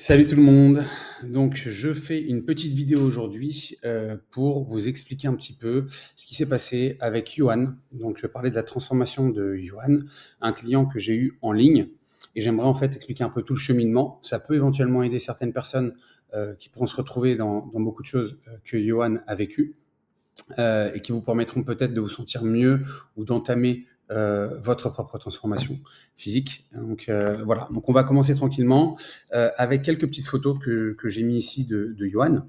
Salut tout le monde. Donc, je fais une petite vidéo aujourd'hui pour vous expliquer un petit peu ce qui s'est passé avec Johan. Donc, je vais parler de la transformation de Johan, un client que j'ai eu en ligne. Et j'aimerais en fait expliquer un peu tout le cheminement. Ça peut éventuellement aider certaines personnes qui pourront se retrouver dans beaucoup de choses que Johan a vécues et qui vous permettront peut-être de vous sentir mieux ou d'entamer votre propre transformation physique. Donc voilà, donc on va commencer tranquillement avec quelques petites photos que j'ai mis ici de Johan.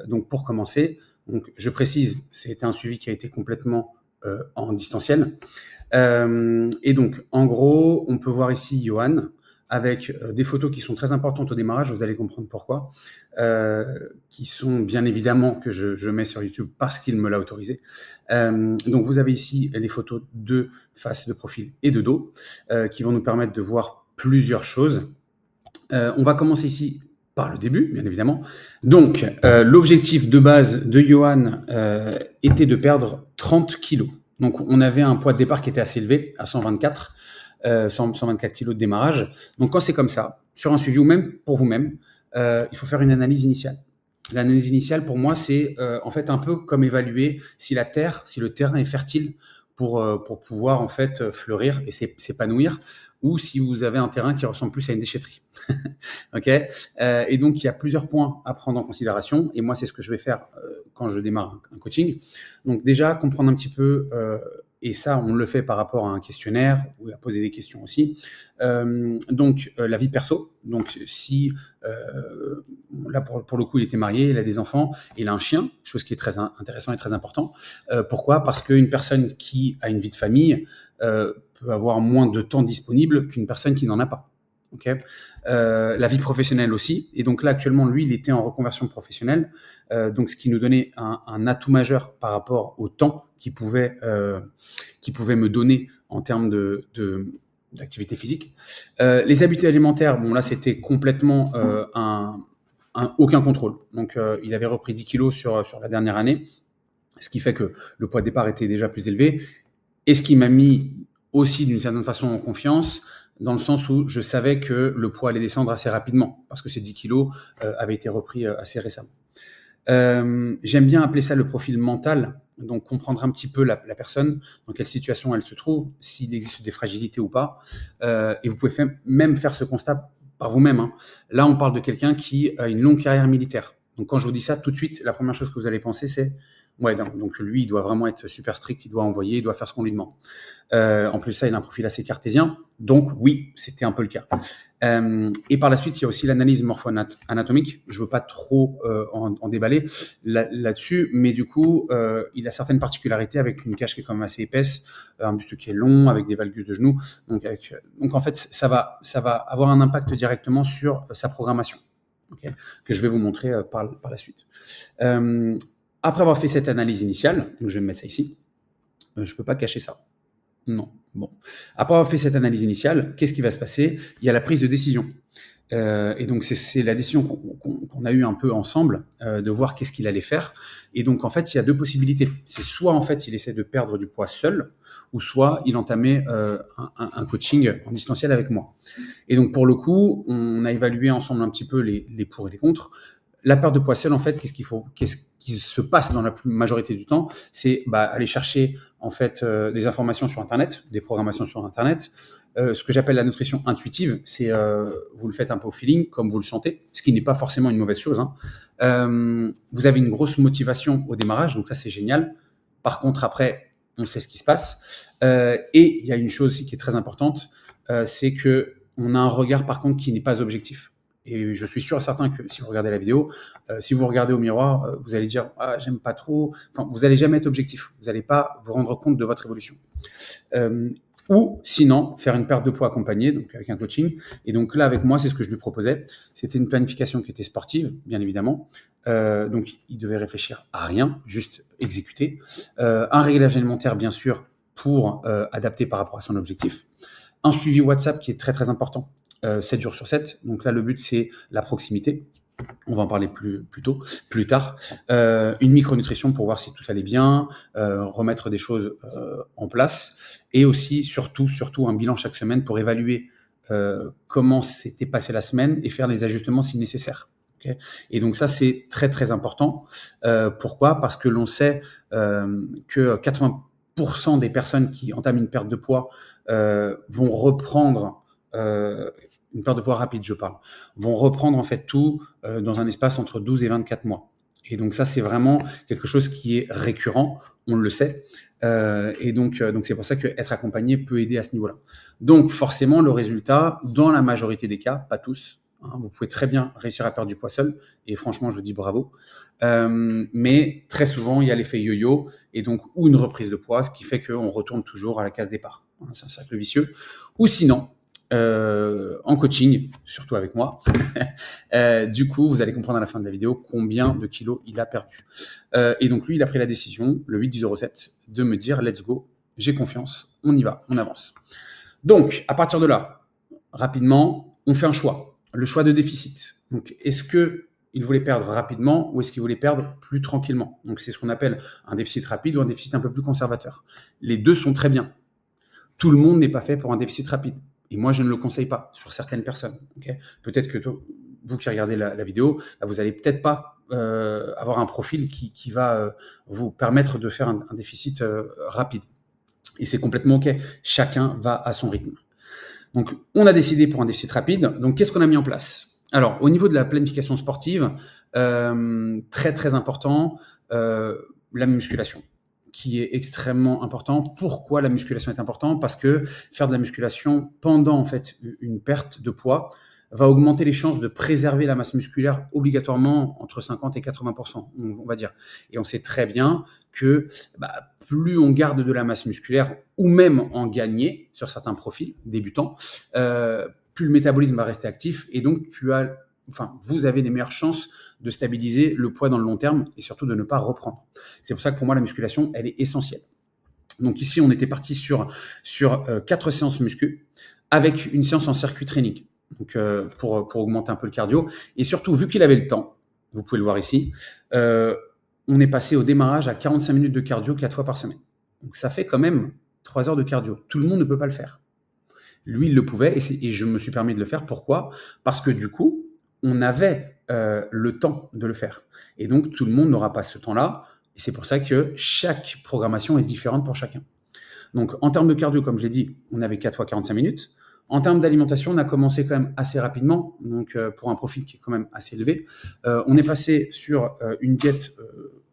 Donc pour commencer, donc, je précise, c'était un suivi qui a été complètement en distanciel. Et donc, en gros, on peut voir ici Johan avec des photos qui sont très importantes au démarrage, vous allez comprendre pourquoi, qui sont bien évidemment que je mets sur YouTube parce qu'il me l'a autorisé. Donc, vous avez ici les photos de face, de profil et de dos qui vont nous permettre de voir plusieurs choses. On va commencer ici par le début, bien évidemment. Donc, l'objectif de base de Johan était de perdre 30 kilos. Donc, on avait un poids de départ qui était assez élevé, à 124, 124 kilos de démarrage. Donc, quand c'est comme ça, sur un suivi ou même pour vous-même, il faut faire une analyse initiale. L'analyse initiale, pour moi, c'est en fait un peu comme évaluer si le terrain est fertile pour pouvoir en fait fleurir et s'épanouir, ou si vous avez un terrain qui ressemble plus à une déchetterie. Ok. Et donc, il y a plusieurs points à prendre en considération. Et moi, c'est ce que je vais faire quand je démarre un coaching. Donc, déjà, comprendre un petit peu, et ça, on le fait par rapport à un questionnaire ou à poser des questions aussi. Donc, la vie perso. Donc, si là, pour le coup, il était marié, il a des enfants, il a un chien, chose qui est très intéressant et très important. Pourquoi? Parce qu'une personne qui a une vie de famille peut avoir moins de temps disponible qu'une personne qui n'en a pas. Okay. La vie professionnelle aussi. Et donc là, actuellement, lui, il était en reconversion professionnelle, donc ce qui nous donnait un atout majeur par rapport au temps qu'il pouvait me donner en termes d'activité physique. Les habitudes alimentaires, bon là, c'était complètement aucun contrôle. Donc, il avait repris 10 kilos sur la dernière année, ce qui fait que le poids de départ était déjà plus élevé. Et ce qui m'a mis aussi d'une certaine façon en confiance, dans le sens où je savais que le poids allait descendre assez rapidement, parce que ces 10 kilos avaient été repris assez récemment. J'aime bien appeler ça le profil mental, donc comprendre un petit peu la personne, dans quelle situation elle se trouve, s'il existe des fragilités ou pas. Et vous pouvez même faire ce constat par vous-même. Hein. Là, on parle de quelqu'un qui a une longue carrière militaire. Donc quand je vous dis ça, tout de suite, la première chose que vous allez penser, c'est ouais, donc lui, il doit vraiment être super strict, il doit envoyer, il doit faire ce qu'on lui demande. En plus, ça, il a un profil assez cartésien. Donc oui, c'était un peu le cas. Et par la suite, il y a aussi l'analyse morpho-anatomique. Je ne veux pas trop en déballer là-dessus, mais du coup, il a certaines particularités avec une cage qui est quand même assez épaisse, un buste qui est long, avec des valgus de genoux. Donc en fait, ça va avoir un impact directement sur sa programmation, okay, que je vais vous montrer par la suite. Après avoir fait cette analyse initiale, donc je vais me mettre ça ici, je ne peux pas cacher ça. Non. Bon. Après avoir fait cette analyse initiale, qu'est-ce qui va se passer? Il y a la prise de décision. Et donc, c'est la décision qu'on a eue un peu ensemble, de voir qu'est-ce qu'il allait faire. Et donc, en fait, il y a deux possibilités. C'est soit, en fait, il essaie de perdre du poids seul, ou soit il entamait un coaching en distanciel avec moi. Et donc, pour le coup, on a évalué ensemble un petit peu les pour et les contre. La perte de poids seul, en fait, qu'est-ce qui se passe dans la majorité du temps? C'est aller chercher en fait des informations sur Internet, des programmations sur Internet. Ce que j'appelle la nutrition intuitive, c'est vous le faites un peu au feeling, comme vous le sentez, ce qui n'est pas forcément une mauvaise chose. Hein. Vous avez une grosse motivation au démarrage, donc ça c'est génial. Par contre, après, on sait ce qui se passe. Et il y a une chose aussi qui est très importante, c'est que on a un regard par contre qui n'est pas objectif. Et je suis sûr et certain que si vous regardez la vidéo, si vous regardez au miroir, vous allez dire ah, j'aime pas trop. Enfin, vous n'allez jamais être objectif. Vous n'allez pas vous rendre compte de votre évolution. Ou sinon, faire une perte de poids accompagnée, donc avec un coaching. Et donc là, avec moi, c'est ce que je lui proposais. C'était une planification qui était sportive, bien évidemment. Donc, il devait réfléchir à rien, juste exécuter. Un réglage alimentaire, bien sûr, pour adapter par rapport à son objectif. Un suivi WhatsApp qui est très, très important. 7 jours sur 7. Donc là, le but, c'est la proximité. On va en parler plus tard. Une micronutrition pour voir si tout allait bien, remettre des choses en place. Et aussi, surtout, un bilan chaque semaine pour évaluer comment s'était passée la semaine et faire les ajustements si nécessaire. Okay, et donc ça, c'est très, très important. Pourquoi? Parce que l'on sait que 80% des personnes qui entament une perte de poids vont reprendre, une perte de poids rapide, je parle, vont reprendre en fait tout dans un espace entre 12 et 24 mois. Et donc ça, c'est vraiment quelque chose qui est récurrent, on le sait. Et donc c'est pour ça qu'être accompagné peut aider à ce niveau-là. Donc forcément, le résultat, dans la majorité des cas, pas tous, hein, vous pouvez très bien réussir à perdre du poids seul, et franchement, je vous dis bravo. Mais très souvent, il y a l'effet yo-yo, et donc ou une reprise de poids, ce qui fait qu'on retourne toujours à la case départ. C'est un cercle vicieux. Ou sinon, en coaching, surtout avec moi, du coup, vous allez comprendre à la fin de la vidéo combien de kilos il a perdu. Et donc lui, il a pris la décision, le 8/07, de me dire « let's go, j'ai confiance, on y va, on avance ». Donc, à partir de là, rapidement, on fait un choix, le choix de déficit. Donc, est-ce qu'il voulait perdre rapidement ou est-ce qu'il voulait perdre plus tranquillement? Donc, c'est ce qu'on appelle un déficit rapide ou un déficit un peu plus conservateur. Les deux sont très bien. Tout le monde n'est pas fait pour un déficit rapide. Et moi, je ne le conseille pas sur certaines personnes. Okay, peut-être que vous qui regardez la vidéo, vous n'allez peut-être pas avoir un profil qui va vous permettre de faire un déficit rapide. Et c'est complètement OK. Chacun va à son rythme. Donc, on a décidé pour un déficit rapide. Donc, qu'est-ce qu'on a mis en place? Alors, au niveau de la planification sportive, très, très important, la musculation, qui est extrêmement important. Pourquoi la musculation est importante? Parce que faire de la musculation pendant en fait une perte de poids va augmenter les chances de préserver la masse musculaire obligatoirement entre 50 et 80%, on va dire. Et on sait très bien que plus on garde de la masse musculaire, ou même en gagner sur certains profils débutants, plus le métabolisme va rester actif, et donc vous avez des meilleures chances de stabiliser le poids dans le long terme et surtout de ne pas reprendre. C'est pour ça que pour moi, la musculation, elle est essentielle. Donc ici, on était parti sur 4 séances muscu avec une séance en circuit training, donc pour augmenter un peu le cardio. Et surtout, vu qu'il avait le temps, vous pouvez le voir ici, on est passé au démarrage à 45 minutes de cardio 4 fois par semaine. Donc ça fait quand même 3 heures de cardio. Tout le monde ne peut pas le faire. Lui, il le pouvait et je me suis permis de le faire. Pourquoi? Parce que du coup, on avait le temps de le faire. Et donc, tout le monde n'aura pas ce temps-là. Et c'est pour ça que chaque programmation est différente pour chacun. Donc, en termes de cardio, comme je l'ai dit, on avait 4 fois 45 minutes. En termes d'alimentation, on a commencé quand même assez rapidement, donc pour un profil qui est quand même assez élevé. On est passé sur une diète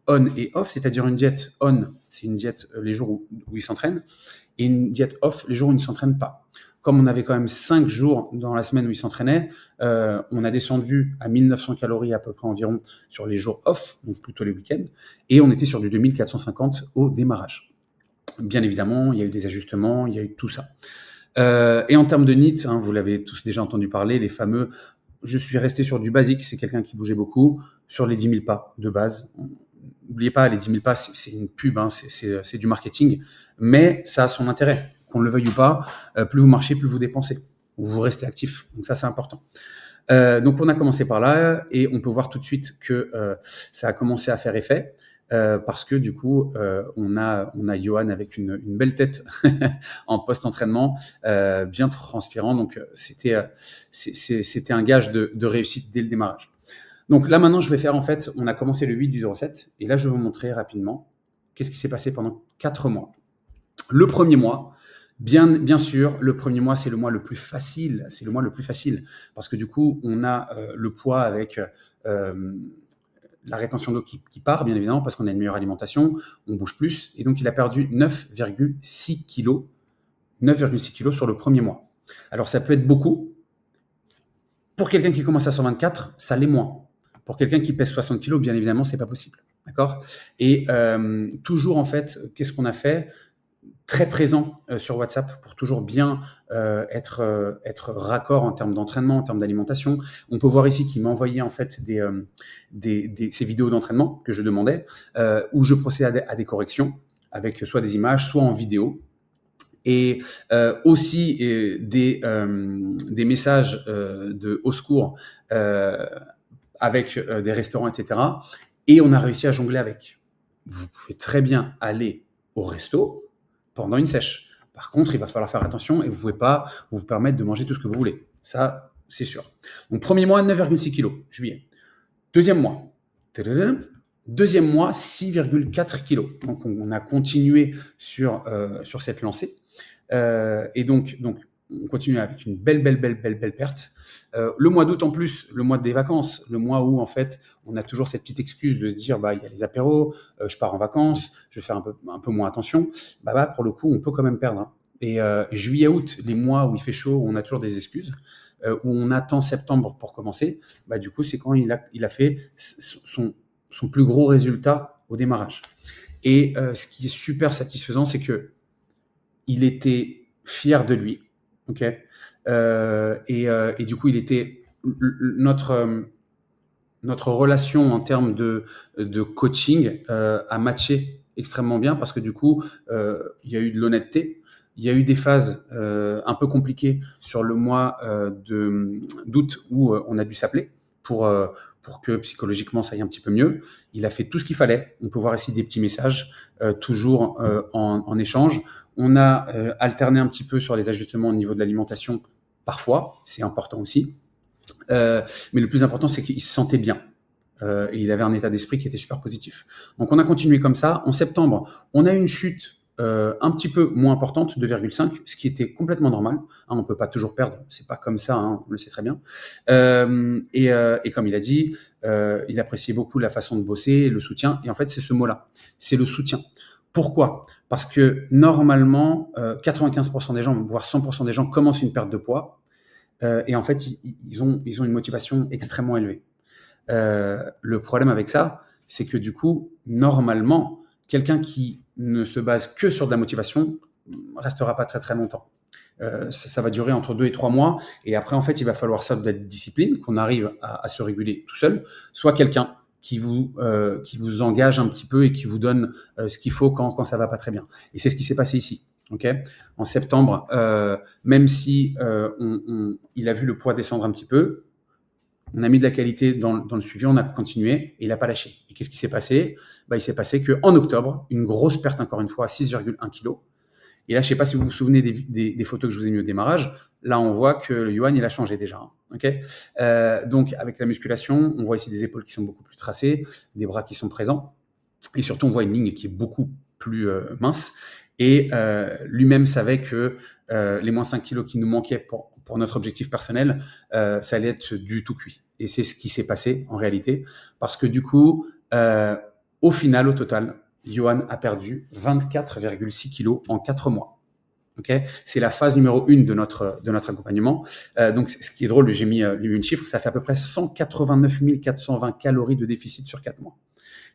on et off, c'est-à-dire une diète on, c'est une diète les jours où il s'entraîne, et une diète off les jours où il ne s'entraîne pas. Comme on avait quand même 5 jours dans la semaine où il s'entraînait, on a descendu à 1900 calories à peu près environ sur les jours off, donc plutôt les week-ends, et on était sur du 2450 au démarrage. Bien évidemment, il y a eu des ajustements, il y a eu tout ça. Et en termes de NEAT, vous l'avez tous déjà entendu parler, les fameux « je suis resté sur du basique », c'est quelqu'un qui bougeait beaucoup, sur les 10 000 pas de base. N'oubliez pas, les 10 000 pas, c'est une pub, c'est du marketing, mais ça a son intérêt. Qu'on le veuille ou pas, plus vous marchez, plus vous dépensez. Vous restez actif, donc ça, c'est important. Donc, on a commencé par là, et on peut voir tout de suite que ça a commencé à faire effet. Parce que du coup, on a Johan avec une belle tête en post-entraînement, bien transpirant. Donc, c'était un gage de réussite dès le démarrage. Donc là, maintenant, je vais faire, en fait, on a commencé le 8/07, et là, je vais vous montrer rapidement qu'est-ce qui s'est passé pendant 4 mois. Le premier mois, bien sûr, le premier mois, c'est le mois le plus facile. C'est le mois le plus facile parce que du coup, on a le poids avec la rétention d'eau qui part, bien évidemment, parce qu'on a une meilleure alimentation, on bouge plus. Et donc, il a perdu 9,6 kilos. 9,6 kilos sur le premier mois. Alors, ça peut être beaucoup. Pour quelqu'un qui commence à 124, ça l'est moins. Pour quelqu'un qui pèse 60 kilos, bien évidemment, c'est pas possible. D'accord? Et toujours, en fait, qu'est-ce qu'on a fait? Très présent sur WhatsApp pour toujours bien être raccord en termes d'entraînement, en termes d'alimentation. On peut voir ici qu'il m'a envoyé en fait ces vidéos d'entraînement que je demandais, où je procède à des corrections avec soit des images, soit en vidéo. Et aussi des messages de au secours avec des restaurants, etc. Et on a réussi à jongler avec. Vous pouvez très bien aller au resto pendant une sèche. Par contre, il va falloir faire attention et vous ne pouvez pas vous permettre de manger tout ce que vous voulez. Ça, c'est sûr. Donc, premier mois, 9,6 kg, juillet. Deuxième mois, deuxième mois, 6,4 kg. Donc, on a continué sur cette lancée. Et donc, on continue avec une belle perte. Le mois d'août en plus, le mois des vacances, le mois où en fait on a toujours cette petite excuse de se dire bah il y a les apéros, je pars en vacances, je vais faire un peu moins attention. Bah pour le coup on peut quand même perdre. Hein. Et juillet août, les mois où il fait chaud, où on a toujours des excuses, où on attend septembre pour commencer. Bah du coup c'est quand il a fait son plus gros résultat au démarrage. Et ce qui est super satisfaisant, c'est que il était fier de lui, ok, et du coup, il était notre relation en termes de coaching a matché extrêmement bien parce que du coup, il y a eu de l'honnêteté. Il y a eu des phases un peu compliquées sur le mois d'août où on a dû s'appeler pour que psychologiquement ça aille un petit peu mieux. Il a fait tout ce qu'il fallait. On peut voir ici des petits messages, toujours en échange. On a alterné un petit peu sur les ajustements au niveau de l'alimentation, parfois, c'est important aussi. Mais le plus important, c'est qu'il se sentait bien. Et il avait un état d'esprit qui était super positif. Donc on a continué comme ça. En septembre, on a eu une chute un petit peu moins importante, 2,5, ce qui était complètement normal. Hein, on ne peut pas toujours perdre, c'est pas comme ça, hein, on le sait très bien. Et comme il a dit, il appréciait beaucoup la façon de bosser, le soutien. Et en fait, c'est ce mot-là, c'est le soutien. Pourquoi ? Parce que normalement, 95% des gens, voire 100% des gens commencent une perte de poids. Et en fait, ils ont une motivation extrêmement élevée. Le problème avec ça, c'est que du coup, normalement, quelqu'un qui ne se base que sur de la motivation restera pas très très longtemps. Ça va durer entre 2 et 3 mois, et après, en fait, il va falloir ça de la discipline, qu'on arrive à se réguler tout seul, soit quelqu'un qui vous engage un petit peu et qui vous donne ce qu'il faut quand ça va pas très bien. Et c'est ce qui s'est passé ici. Okay, en septembre, même si il a vu le poids descendre un petit peu, on a mis de la qualité dans le suivi, on a continué et il n'a pas lâché. Et qu'est-ce qui s'est passé ? Il s'est passé qu'en octobre, une grosse perte encore une fois, 6,1 kg. Et là, je ne sais pas si vous vous souvenez des photos que je vous ai mis au démarrage. Là, on voit que le yuan, il a changé déjà. Okay, donc, avec la musculation, on voit ici des épaules qui sont beaucoup plus tracées, des bras qui sont présents. Et surtout, on voit une ligne qui est beaucoup plus mince. Et lui-même savait que les moins 5 kilos qui nous manquaient pour notre objectif personnel, ça allait être du tout cuit. Et c'est ce qui s'est passé en réalité. Parce que du coup, au final, au total, Johan a perdu 24,6 kilos en 4 mois. Okay, c'est la phase numéro 1 de notre accompagnement. Donc, ce qui est drôle, j'ai mis une chiffre, ça fait à peu près 189 420 calories de déficit sur 4 mois.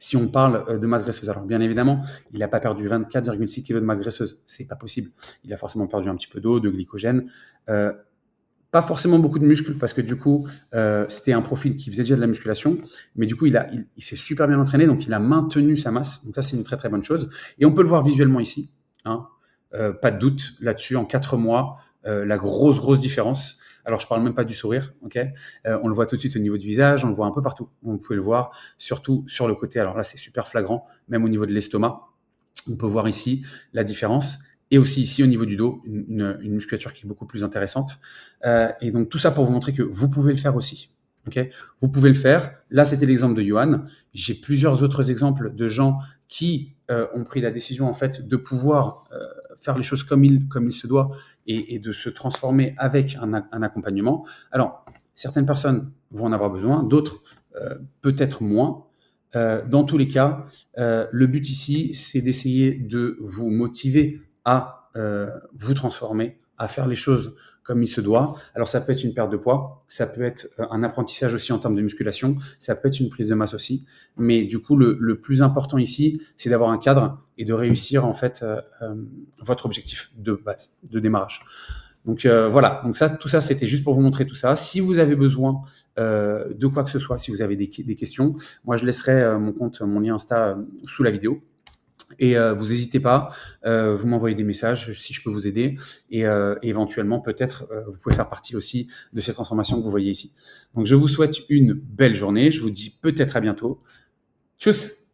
Si on parle de masse graisseuse, alors bien évidemment, il n'a pas perdu 24,6 kg de masse graisseuse, c'est pas possible. Il a forcément perdu un petit peu d'eau, de glycogène, pas forcément beaucoup de muscles parce que du coup, c'était un profil qui faisait déjà de la musculation, mais du coup, il s'est super bien entraîné, donc il a maintenu sa masse. Donc ça, c'est une très très bonne chose. Et on peut le voir visuellement ici, hein, pas de doute là-dessus. En 4 mois, la grosse différence. Alors, je parle même pas du sourire, ok. On le voit tout de suite au niveau du visage, on le voit un peu partout. Vous pouvez le voir, surtout sur le côté. Alors là, c'est super flagrant, même au niveau de l'estomac. On peut voir ici la différence. Et aussi ici, au niveau du dos, une musculature qui est beaucoup plus intéressante. Et donc, tout ça pour vous montrer que vous pouvez le faire aussi. Okay, vous pouvez le faire. Là, c'était l'exemple de Johan. J'ai plusieurs autres exemples de gens qui ont pris la décision en fait de pouvoir faire les choses comme il se doit et de se transformer avec un accompagnement. Alors, certaines personnes vont en avoir besoin, d'autres peut-être moins. Dans tous les cas, le but ici, c'est d'essayer de vous motiver à vous transformer, à faire les choses comme il se doit. Alors, ça peut être une perte de poids, ça peut être un apprentissage aussi en termes de musculation, ça peut être une prise de masse aussi. Mais du coup, le plus important ici, c'est d'avoir un cadre et de réussir en fait votre objectif de base, de démarrage. Donc voilà, donc tout ça, c'était juste pour vous montrer tout ça. Si vous avez besoin de quoi que ce soit, si vous avez des questions, moi je laisserai mon lien Insta sous la vidéo. Et vous n'hésitez pas, vous m'envoyez des messages si je peux vous aider. Et éventuellement, peut-être, vous pouvez faire partie aussi de ces transformations que vous voyez ici. Donc, je vous souhaite une belle journée. Je vous dis peut-être à bientôt. Tchuss!